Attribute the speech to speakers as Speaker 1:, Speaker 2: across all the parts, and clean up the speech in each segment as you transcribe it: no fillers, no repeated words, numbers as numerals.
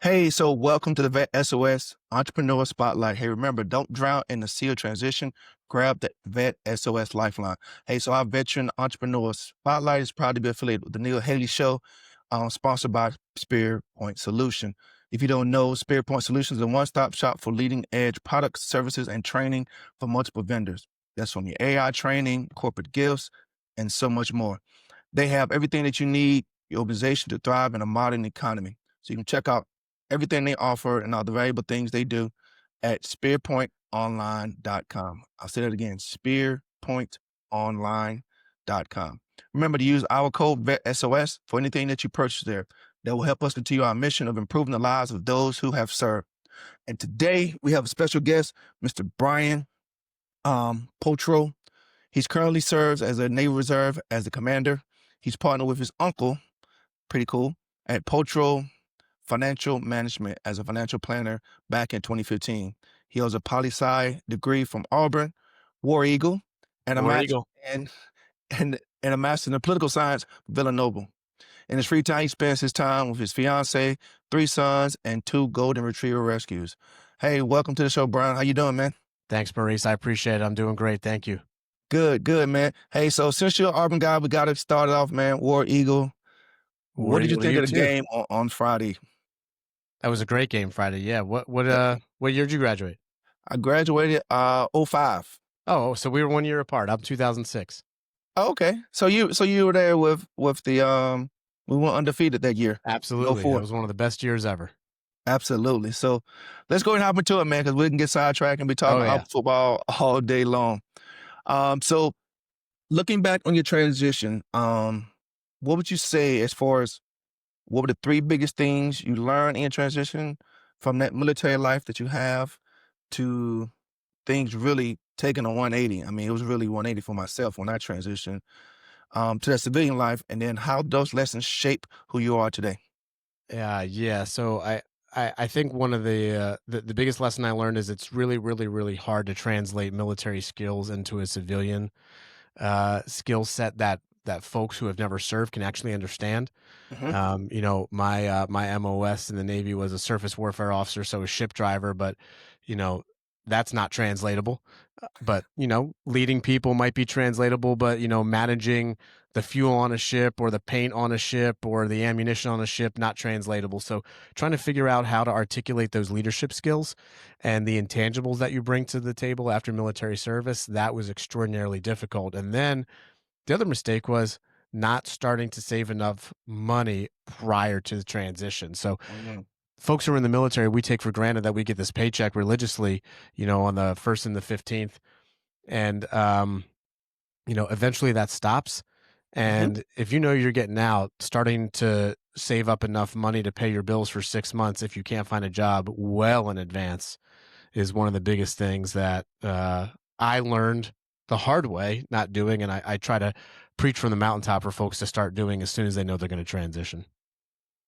Speaker 1: Hey, so welcome to the VET S.O.S. Entrepreneur Spotlight. Hey, remember, don't drown in the sea of transition. Grab the VET S.O.S. Lifeline. Hey, so our veteran entrepreneur Spotlight is proud to be affiliated with the Neil Haley Show, sponsored by Spear Point Solution. If you don't know, Spear Point Solutions is a one-stop shop for leading-edge products, services, and training for multiple vendors. That's from your AI training, corporate gifts, and so much more. They have everything that you need your organization to thrive in a modern economy. So you can check out everything they offer and all the valuable things they do at spearpointonline.com. I'll say that again, spearpointonline.com. Remember to use our code VET S.O.S. for anything that you purchase there. That will help us continue our mission of improving the lives of those who have served. And today we have a special guest, Mr. Brian Pultro. He's currently serves as a Navy Reserve as a commander. He's partnered with his uncle, pretty cool, at Pultro Financial Management as a financial planner back in 2015. He holds a poli-sci degree from Auburn, War Eagle, and a
Speaker 2: War
Speaker 1: master
Speaker 2: Eagle.
Speaker 1: and a master in political science from Villanova. In his free time, he spends his time with his fiance, 3 sons, and 2 golden retriever rescues. Hey, welcome to the show, Brian. How you doing, man?
Speaker 2: Thanks, Maurice. I appreciate it. I'm doing great. Thank you.
Speaker 1: Good, man. Hey, so since you're an Auburn guy, we got to start it off, man. War Eagle.
Speaker 2: War
Speaker 1: What did you
Speaker 2: Eagle to
Speaker 1: think
Speaker 2: you
Speaker 1: of the
Speaker 2: too.
Speaker 1: game on Friday?
Speaker 2: That was a great game Friday. Yeah. What
Speaker 1: Yeah.
Speaker 2: what year did you graduate?
Speaker 1: I graduated '05.
Speaker 2: Oh, so we were 1 year apart. I'm 2006.
Speaker 1: Oh, okay. So you were there with the we went undefeated that year. Go
Speaker 2: Absolutely.
Speaker 1: for
Speaker 2: That
Speaker 1: it.
Speaker 2: was one of the best years ever.
Speaker 1: Absolutely. So let's go and hop into it, man, because we can get sidetracked and be talking
Speaker 2: Oh
Speaker 1: about
Speaker 2: yeah.
Speaker 1: football all day long. So looking back on your transition, what would you say as far as what were the 3 biggest things you learned in transition from that military life that you have to things really taking a 180? I mean, it was really 180 for myself when I transitioned to that civilian life, and then how those lessons shape who you are today.
Speaker 2: Yeah. So I think one of the biggest lesson I learned is it's really hard to translate military skills into a civilian skill set that folks who have never served can actually understand.
Speaker 1: Hmm.
Speaker 2: My MOS in the Navy was a surface warfare officer, so a ship driver, but you know, that's not translatable. But leading people might be translatable, but managing the fuel on a ship or the paint on a ship or the ammunition on a ship, not translatable. So trying to figure out how to articulate those leadership skills and the intangibles that you bring to the table after military service, that was extraordinarily difficult. And then the other mistake was not starting to save enough money prior to the transition. So
Speaker 1: Hmm.
Speaker 2: folks who are in the military, we take for granted that we get this paycheck religiously, on the 1st and the 15th. And, eventually that stops.
Speaker 1: Hmm.
Speaker 2: And if you're getting out, starting to save up enough money to pay your bills for 6 months, if you can't find a job well in advance, is one of the biggest things that I learned the hard way not doing. And I try to preach from the mountaintop for folks to start doing as soon as they know they're going to transition.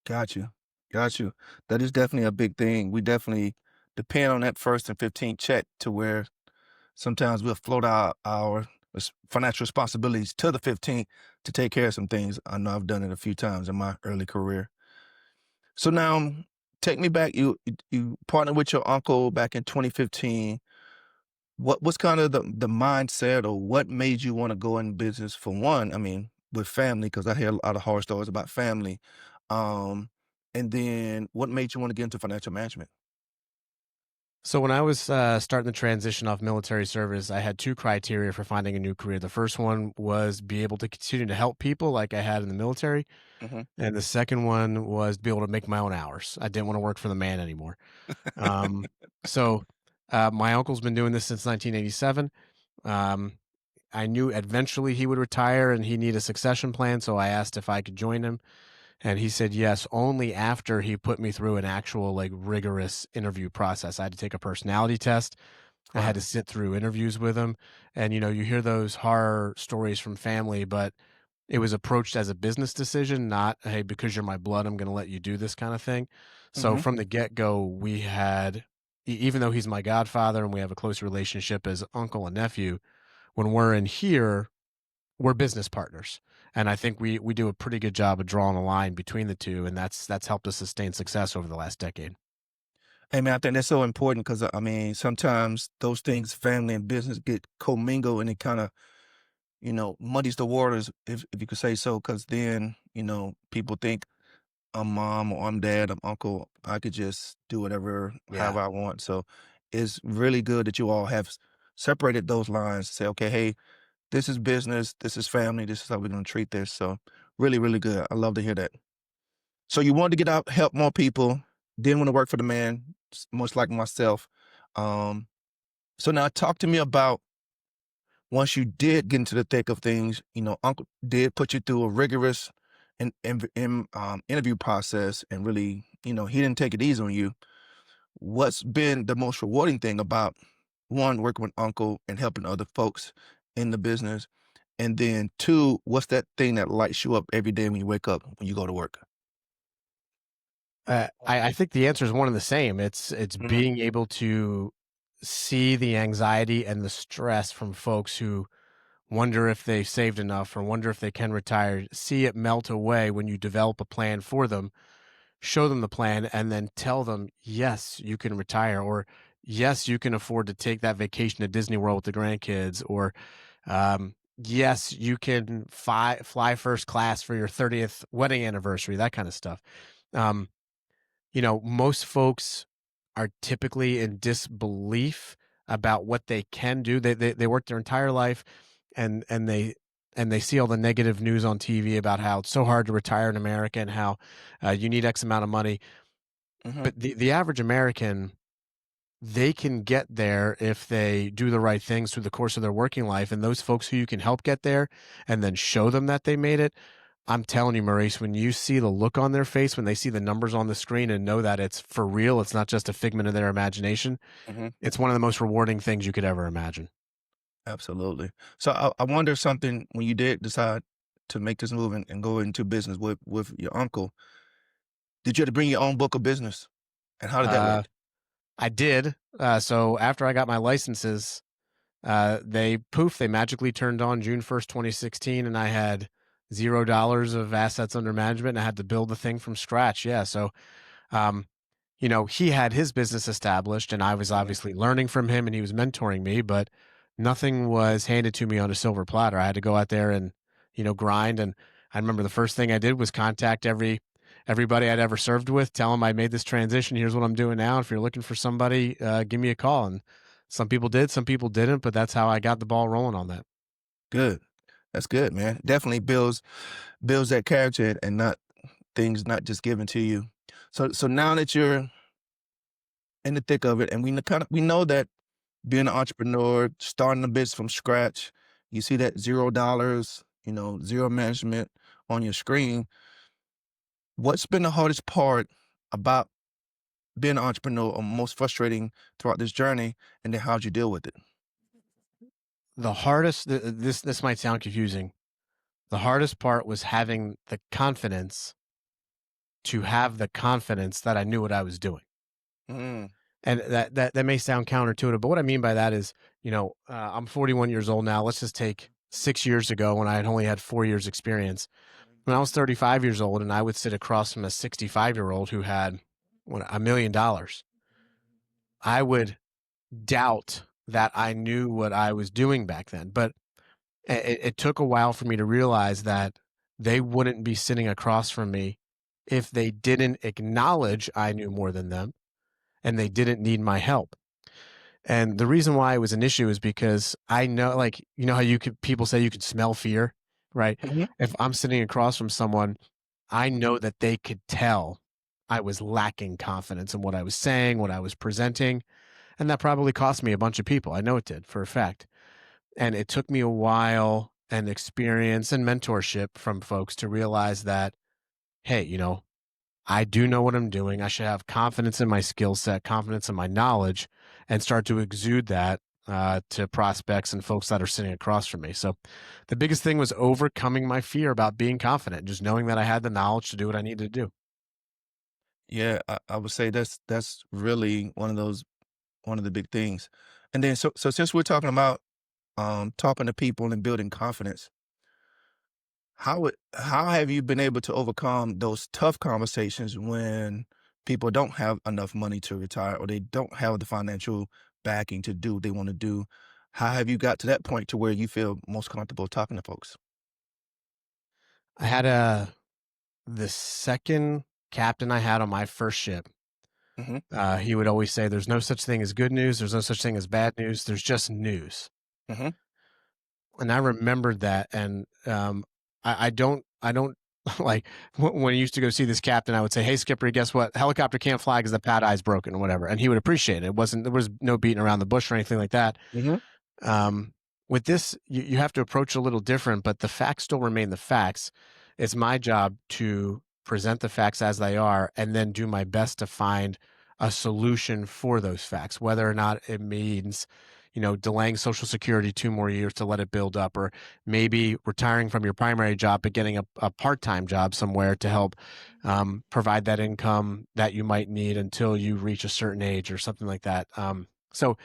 Speaker 1: Got you. Got you. That is definitely a big thing. We definitely depend on that first and 15th check to where sometimes we'll float our financial responsibilities to the 15th to take care of some things. I know I've done it a few times in my early career. So now take me back. You partnered with your uncle back in 2015. What's kind of the mindset or what made you want to go in business for one? I mean, with family, because I hear a lot of horror stories about family. Um, and then what made you want to get into financial management?
Speaker 2: So when I was starting the transition off military service, I had 2 criteria for finding a new career. The first one was be able to continue to help people like I had in the military.
Speaker 1: Hmm.
Speaker 2: And the second one was to be able to make my own hours. I didn't want to work for the man anymore. Um, so my uncle's been doing this since 1987. Um, I knew eventually he would retire and he need a succession plan. So I asked if I could join him. And he said yes, only after he put me through an actual like rigorous interview process. I had to take a personality test. I had
Speaker 1: Wow.
Speaker 2: to sit through interviews with him. And, you hear those horror stories from family, but it was approached as a business decision, not, hey, because you're my blood, I'm going to let you do this kind of thing. So
Speaker 1: Hmm.
Speaker 2: from the get go, we had, even though he's my godfather and we have a close relationship as uncle and nephew, when we're in here, we're business partners. And I think we do a pretty good job of drawing a line between the two, and that's helped us sustain success over the last decade.
Speaker 1: Hey man, I think that's so important because I mean, sometimes those things, family and business, get commingled, and it kind of, muddies the waters, if you could say so. Because then, people think I'm mom or I'm dad, I'm uncle. I could just do whatever,
Speaker 2: Yeah.
Speaker 1: however I want. So it's really good that you all have separated those lines. Say, okay, hey, this is business, this is family, this is how we're gonna treat this. So really, really good. I love to hear that. So you wanted to get out, help more people, didn't want to work for the man, much like myself. Um, so now talk to me about once you did get into the thick of things, Uncle did put you through a rigorous interview process, and really, he didn't take it easy on you. What's been the most rewarding thing about one, working with Uncle and helping other folks in the business? And then two, what's that thing that lights you up every day when you wake up, when you go to work?
Speaker 2: I think the answer is one and the same. It's
Speaker 1: Mhm,
Speaker 2: being able to see the anxiety and the stress from folks who wonder if they've saved enough or wonder if they can retire. See it melt away when you develop a plan for them, show them the plan, and then tell them, yes, you can retire, or yes, you can afford to take that vacation to Disney World with the grandkids, or yes, you can fly first class for your 30th wedding anniversary, that kind of stuff. Um, most folks are typically in disbelief about what they can do. They work their entire life, and they see all the negative news on TV about how it's so hard to retire in America and how you need X amount of money.
Speaker 1: mhm,
Speaker 2: But the average American, they can get there if they do the right things through the course of their working life. And those folks who you can help get there and then show them that they made it, I'm telling you, Maurice, when you see the look on their face, when they see the numbers on the screen and know that it's for real, it's not just a figment of their imagination,
Speaker 1: mhm.
Speaker 2: it's one of the most rewarding things you could ever imagine.
Speaker 1: Absolutely. So I wonder something when you did decide to make this move and go into business with your uncle, did you have to bring your own book of business? And how did that
Speaker 2: Uh,
Speaker 1: work?
Speaker 2: I did. So after I got my licenses, they magically turned on June 1st, 2016, and I had $0 of assets under management, and I had to build the thing from scratch. Yeah. So Um, he had his business established, and I was
Speaker 1: Mhm.
Speaker 2: obviously learning from him and he was mentoring me, but nothing was handed to me on a silver platter. I had to go out there and, grind. And I remember the first thing I did was contact everybody I'd ever served with, tell them I made this transition. Here's what I'm doing now. If you're looking for somebody, give me a call. And some people did, some people didn't, but that's how I got the ball rolling on that.
Speaker 1: Good. That's good, man. Definitely builds that character and not things not just given to you. So now that you're in the thick of it, and we know that being an entrepreneur, starting a business from scratch, you see that $0, zero management on your screen. What's been the hardest part about being an entrepreneur, or most frustrating throughout this journey, and then how'd you deal with it?
Speaker 2: The hardest, this might sound confusing. The hardest part was having the confidence to have the confidence that I knew what I was doing.
Speaker 1: Mm,
Speaker 2: And that may sound counterintuitive, but what I mean by that is, I'm 41 years old now. Let's just take 6 years ago when I had only had 4 years experience. When I was 35 years old and I would sit across from a 65-year-old who had $1 million, I would doubt that I knew what I was doing back then. But it took a while for me to realize that they wouldn't be sitting across from me if they didn't acknowledge I knew more than them and they didn't need my help. And the reason why it was an issue is because I know, like, how people say you could smell fear, right?
Speaker 1: mhm.
Speaker 2: If I'm sitting across from someone, I know that they could tell I was lacking confidence in what I was saying, what I was presenting. And that probably cost me a bunch of people. I know it did for a fact. And it took me a while and experience and mentorship from folks to realize that, hey, I do know what I'm doing. I should have confidence in my skill set, confidence in my knowledge, and start to exude that to prospects and folks that are sitting across from me. So the biggest thing was overcoming my fear about being confident, just knowing that I had the knowledge to do what I needed to do.
Speaker 1: Yeah, I would say that's really one of the big things. And then so since we're talking about talking to people and building confidence, how have you been able to overcome those tough conversations when people don't have enough money to retire or they don't have the financial backing to do what they want to do? How have you got to that point to where you feel most comfortable talking to folks?
Speaker 2: I had the second captain I had on my first ship.
Speaker 1: Hmm.
Speaker 2: He would always say, "There's no such thing as good news. There's no such thing as bad news. There's just news."
Speaker 1: Hmm.
Speaker 2: And I remembered that, and I don't like when I used to go see this captain. I would say, "Hey, Skipper, guess what? Helicopter can't fly because the pad eye's broken or whatever," and he would appreciate it. There was no beating around the bush or anything like that.
Speaker 1: Hmm.
Speaker 2: Um, with this, you have to approach it a little different, but the facts still remain the facts. It's my job to present the facts as they are and then do my best to find a solution for those facts, whether or not it means, delaying Social Security 2 more years to let it build up, or maybe retiring from your primary job but getting a part time job somewhere to help provide that income that you might need until you reach a certain age or something like that. So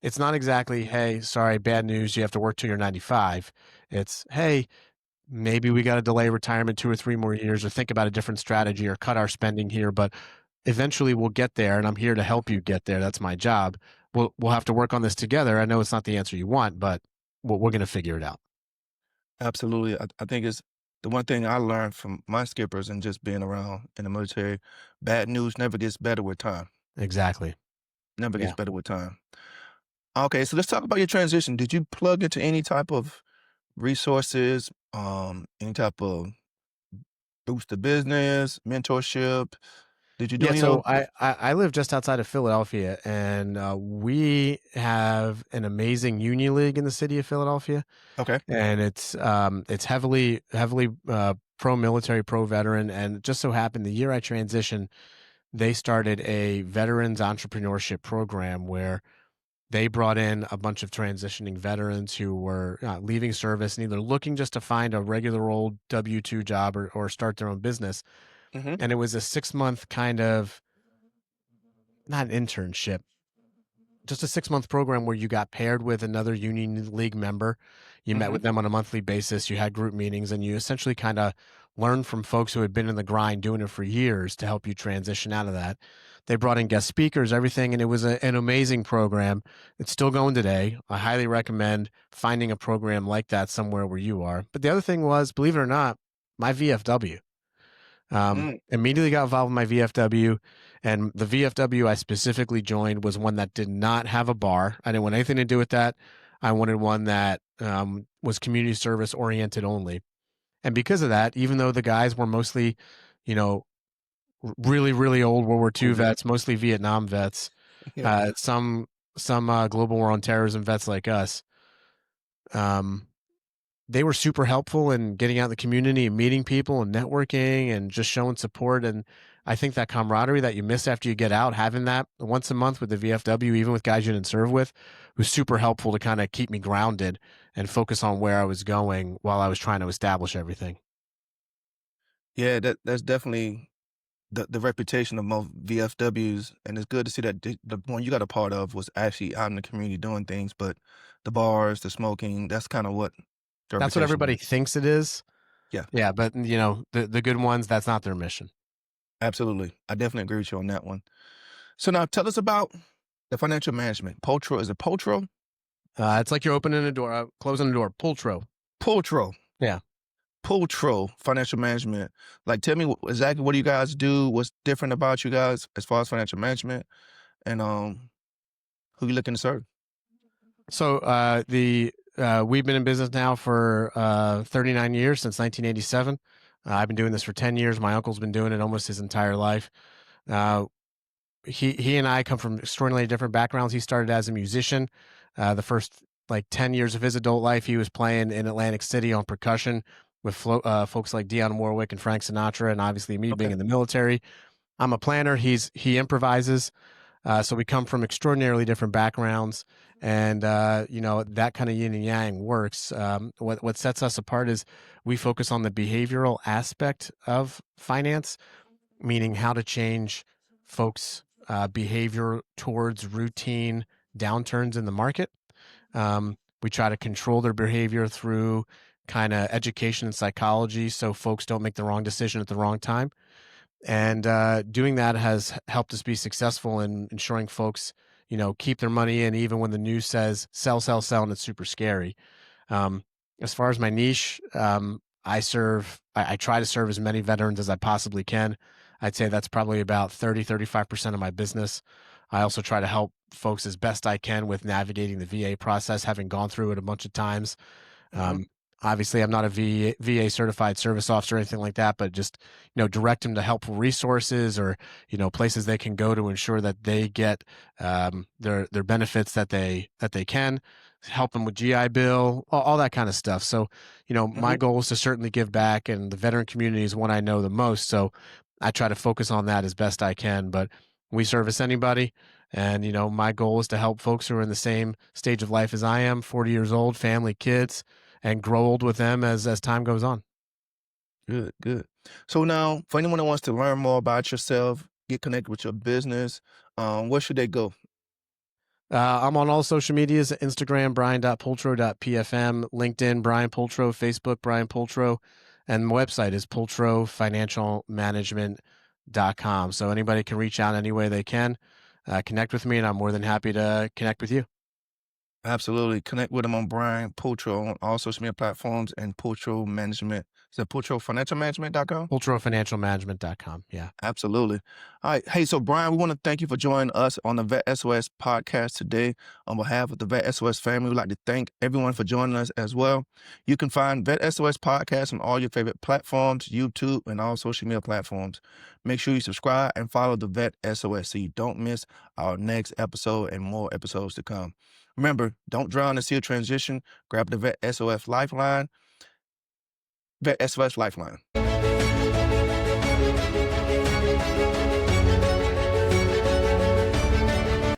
Speaker 2: it's not exactly, hey, sorry, bad news, you have to work till you're 95. It's, hey, maybe we got to delay retirement 2 or 3 more years or think about a different strategy or cut our spending here, but eventually we'll get there and I'm here to help you get there. That's my job. We'll have to work on this together. I know it's not the answer you want, but we're going to figure it out.
Speaker 1: Absolutely. I think it's the one thing I learned from my skippers and just being around in the military. Bad news never gets better with time.
Speaker 2: Exactly.
Speaker 1: Never gets
Speaker 2: Yeah.
Speaker 1: better with time. Okay, so let's talk about your transition. Did you plug into any type of resources, any type of boost to business, mentorship? Did you do
Speaker 2: Yeah,
Speaker 1: any of
Speaker 2: so
Speaker 1: those?
Speaker 2: I live just outside of Philadelphia, and we have an amazing union league in the city of Philadelphia.
Speaker 1: Okay.
Speaker 2: And it's heavily pro military, pro veteran, and it just so happened the year I transitioned, they started a veterans entrepreneurship program where they brought in a bunch of transitioning veterans who were leaving service and either looking just to find a regular old W-2 job or start their own business.
Speaker 1: Hmm.
Speaker 2: And it was a 6 month kind of, not internship, just a 6 month program where you got paired with another union league member. You met
Speaker 1: Hmm.
Speaker 2: with them on a monthly basis. You had group meetings and you essentially kind of learned from folks who had been in the grind doing it for years to help you transition out of that. They brought in guest speakers, everything, and it was an amazing program. It's still going today. I highly recommend finding a program like that somewhere where you are. But the other thing was, believe it or not, my VFW.
Speaker 1: Mm.
Speaker 2: Immediately got involved in my VFW, and the VFW I specifically joined was one that did not have a bar. I didn't want anything to do with that. I wanted one that was community service oriented only. And because of that, even though the guys were mostly, you know, really, really old World War II
Speaker 1: Older.
Speaker 2: vets, mostly Vietnam vets,
Speaker 1: Yeah.
Speaker 2: uh, some global war on terrorism vets like us, um, they were super helpful in getting out in the community and meeting people and networking and just showing support. And I think that camaraderie that you miss after you get out, having that once a month with the VFW, even with guys you didn't serve with, was super helpful to kind of keep me grounded and focus on where I was going while I was trying to establish everything.
Speaker 1: Yeah, that's definitely the reputation of most VFWs, and it's good to see that the one you got a part of was actually out in the community doing things, but the bars, the smoking, that's kind of what the
Speaker 2: That's what
Speaker 1: reputation
Speaker 2: everybody
Speaker 1: is.
Speaker 2: thinks it is.
Speaker 1: Yeah,
Speaker 2: Yeah, but the good ones, that's not their mission.
Speaker 1: absolutely. I definitely agree with you on that one. So now tell us about the financial management. Pultro, is it Pultro?
Speaker 2: It's like you're opening a door, closing a door. Pultro.
Speaker 1: Pultro.
Speaker 2: Yeah.
Speaker 1: Pultro Financial Management. Like, tell me exactly what do you guys do? What's different about you guys as far as financial management, and who you looking to serve?
Speaker 2: So the we've been in business now for 39 years since 1987. I've been doing this for 10 years. My uncle's been doing it almost his entire life. Uh, he and I come from extraordinarily different backgrounds. He started as a musician. The first like 10 years of his adult life, he was playing in Atlantic City on percussion with folks like Dionne Warwick and Frank Sinatra, and obviously me being
Speaker 1: Okay.
Speaker 2: in the military. I'm a planner. He improvises. So we come from extraordinarily different backgrounds, and that kind of yin and yang works. What sets us apart is we focus on the behavioral aspect of finance, meaning how to change folks' behavior towards routine downturns in the market. We try to control their behavior through kind of education and psychology so folks don't make the wrong decision at the wrong time. And doing that has helped us be successful in ensuring folks, keep their money in even when the news says sell, sell, sell, and it's super scary. Um, as far as my niche, I try to serve as many veterans as I possibly can. I'd say that's probably about 35% of my business. I also try to help folks as best I can with navigating the VA process, having gone through it a bunch of times.
Speaker 1: Hmm.
Speaker 2: Um, Obviously, I'm not a VA certified service officer or anything like that, but just direct them to helpful resources or places they can go to ensure that they get their benefits that they can. Help them with GI Bill, all that kind of stuff. So, my
Speaker 1: Hmm.
Speaker 2: goal is to certainly give back, and the veteran community is one I know the most. So, I try to focus on that as best I can. But we service anybody. And, my goal is to help folks who are in the same stage of life as I am, 40 years old, family, kids, and grow old with them as time goes on.
Speaker 1: Good, good. So now, for anyone that wants to learn more about yourself, get connected with your business, where should they go?
Speaker 2: I'm on all social medias: Instagram, brian.pultro.pfm, LinkedIn, Brian Pultro, Facebook, Brian Pultro, and my website is pultrofinancialmanagement.com. So anybody can reach out any way they can, connect with me, and I'm more than happy to connect with you.
Speaker 1: Absolutely. Connect with him on Brian Pultro on all social media platforms and Pultro Management. Is that PultroFinancialManagement.com?
Speaker 2: Pultrofinancialmanagement.com. Yeah.
Speaker 1: Absolutely. All right. Hey, so Brian, we want to thank you for joining us on the VET S.O.S podcast today. On behalf of the VET S.O.S family, we'd like to thank everyone for joining us as well. You can find VET S.O.S podcast on all your favorite platforms, YouTube, and all social media platforms. Make sure you subscribe and follow the VET S.O.S so you don't miss our next episode and more episodes to come. Remember, don't drown in sea of transition. Grab the VET S.O.S Lifeline, VET S.O.S Lifeline.